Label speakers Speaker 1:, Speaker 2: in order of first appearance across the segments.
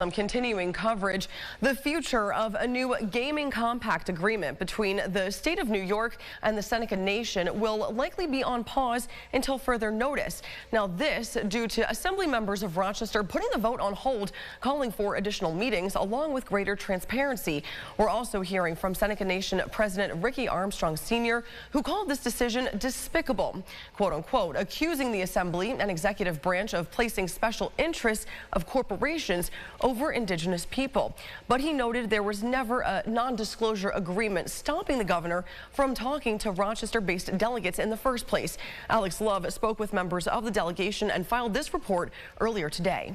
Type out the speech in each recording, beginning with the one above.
Speaker 1: some continuing coverage. The future of a new gaming compact agreement between the state of New York and the Seneca Nation will likely be on pause until further notice. Now this due to Assembly members of Rochester putting the vote on hold, calling for additional meetings along with greater transparency. We're also hearing from Seneca Nation President Ricky Armstrong Sr., who called this decision despicable, quote unquote, accusing the Assembly and executive branch of placing special interests of corporations over indigenous people. But he noted there was never a non-disclosure agreement stopping the governor from talking to Rochester-based delegates in the first place. Alex Love spoke with members of the delegation and filed this report earlier today.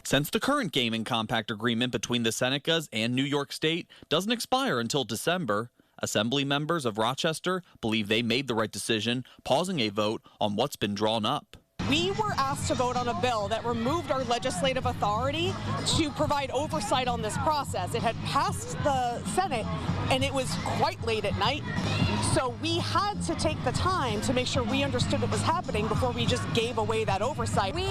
Speaker 2: Since the current gaming compact agreement between the Senecas and New York State doesn't expire until December, Assembly members of Rochester believe they made the right decision, pausing a vote on what's been drawn up.
Speaker 3: We were asked to vote on a bill that removed our legislative authority to provide oversight on this process. It had passed the Senate, and it was quite late at night. So we had to take the time to make sure we understood what was happening before we just gave away that oversight.
Speaker 4: We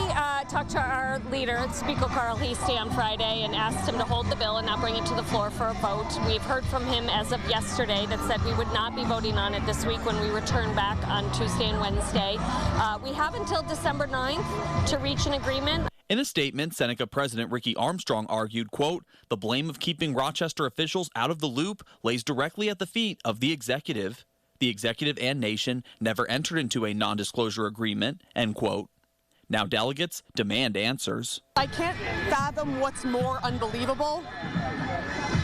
Speaker 4: talked to our leader, Despicable Carl Heastie, on Friday and asked him to hold the bill and not bring it to the floor for a vote. We've heard from him as of yesterday that said we would not be voting on it this week when we return back on Tuesday and Wednesday. We have until December 9th to reach an agreement.
Speaker 2: In a statement, Seneca President Ricky Armstrong argued, quote, the blame of keeping Rochester officials out of the loop lays directly at the feet of the executive. The executive and nation never entered into a non-disclosure agreement, end quote. Now delegates demand answers.
Speaker 3: I can't fathom what's more unbelievable.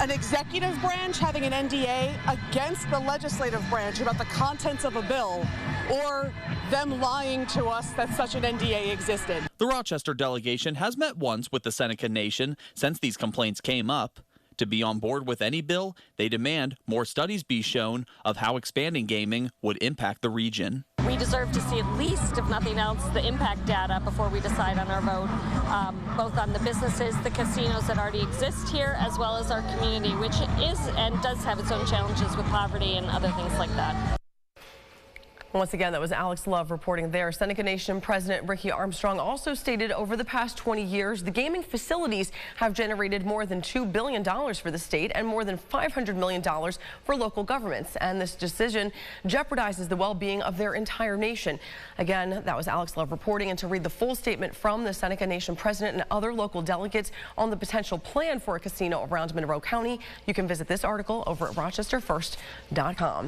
Speaker 3: An executive branch having an NDA against the legislative branch about the contents of a bill, or them lying to us that such an NDA existed.
Speaker 2: The Rochester delegation has met once with the Seneca Nation since these complaints came up. To be on board with any bill, they demand more studies be shown of how expanding gaming would impact the region.
Speaker 4: We deserve to see at least, if nothing else, the impact data before we decide on our vote, both on the businesses, the casinos that already exist here, as well as our community, which is and does have its own challenges with poverty and other things like that.
Speaker 1: Once again, that was Alex Love reporting there. Seneca Nation President Ricky Armstrong also stated over the past 20 years, the gaming facilities have generated more than $2 billion for the state and more than $500 million for local governments. And this decision jeopardizes the well-being of their entire nation. Again, that was Alex Love reporting. And to read the full statement from the Seneca Nation president and other local delegates on the potential plan for a casino around Monroe County, you can visit this article over at rochesterfirst.com.